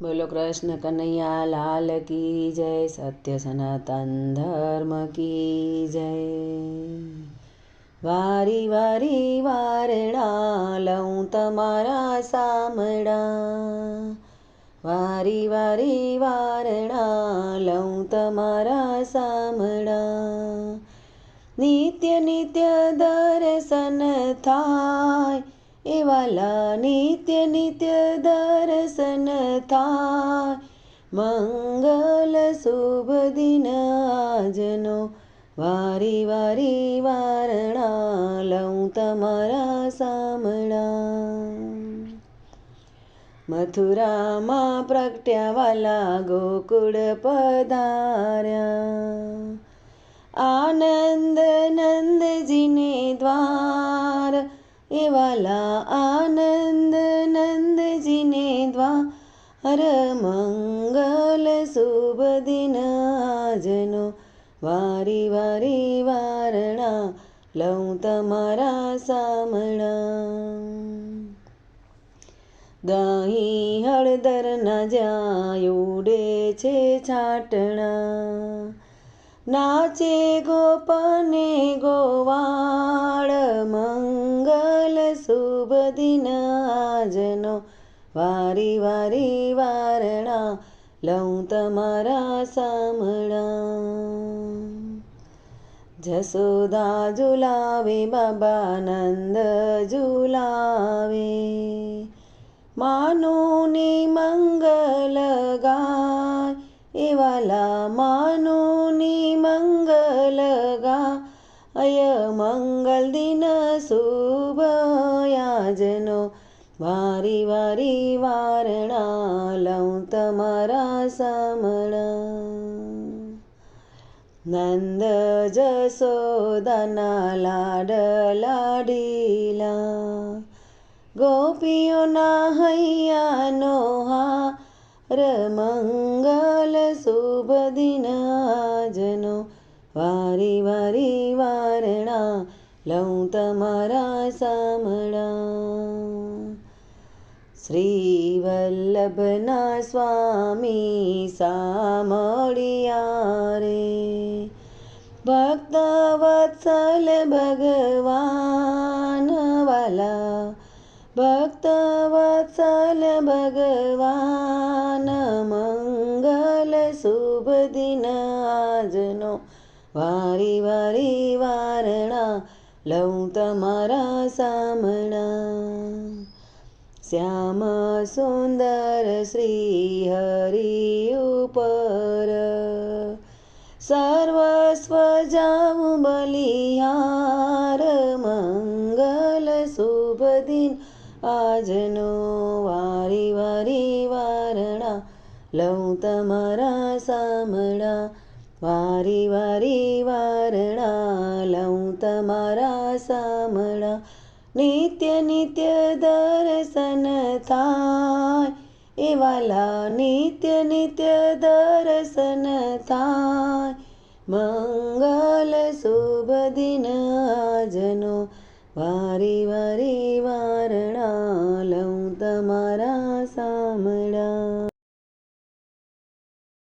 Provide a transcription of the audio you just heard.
બોલો કૃષ્ણ કનૈયા લાલ કી જય, સત્ય સનાતન ધર્મ કી જય। વારી વારી વારણા લઉં તમારા સામડા, વારી વારી વારણા લઉં તમારા સામડા। નિત્ય નિત્ય દર્શન થાય એ વાલા, નિત્ય નિત્ય દર્શન થાય। મંગલ શુભ દિન આજનો, વારી વારી વારણા લઉં તમારા સામડા। મથુરામાં પ્રગટ્યા વાલા ગોકુળ પધાર્યા, આનંદ નંદજીને દ્વાર એ વાલા, આનંદ નંદજીને દ્વાર। મંગલ શુભ દિન આજનો, વારી વારી વારણા લઉં તમારા સામડા। દહીં હળદરના જ્યાં ઉડે છે છાટણા, નાચે ગોપને ગોવાળ। મંગલ શુભ દિન આજનો, વારી વારી વારણા લઉં તમારા સામડા। જશોદા ઝુલાવે બાબા નંદ ઝુલાવે, માનું ની મંગલ ગાય એ વાલા, માનું ની મંગલ ગાય। મંગલ દિન શુભ આજનો, વારી વારી વારણા લઉં તમારા સામડા। નંદ જશોદાના લાડ લાડીલા, ગોપીઓના હૈયાનો હાર। મંગલ શુભ દિન આજનો, વારી વારી વારણા લઉં તમારા સામડા। શ્રી વલ્લભના સ્વામી સામળિયા રે, ભક્ત વત્સલ ભગવાન વાલા, ભક્ત વત્સલ ભગવાન। મંગલ શુભ દિન આજનો, વારી વારી વારણા લઉં તમારા સામડા। શ્યામ સુંદર શ્રી હરિ ઉપર, સર્વસ્વ જાઉં બલિહાર। મંગલ શુભ દિન આજનો, વારી વારી વારણા લઉં તમારા સામડા। વારી વારી વારણા લઉં તમારા સામડા। નિત્ય નિત્ય દર્શન થાય એ વાલા, નિત્ય નિત્ય દર્શન થાય। મંગલ શુભ દિન આજનો, વારી વારી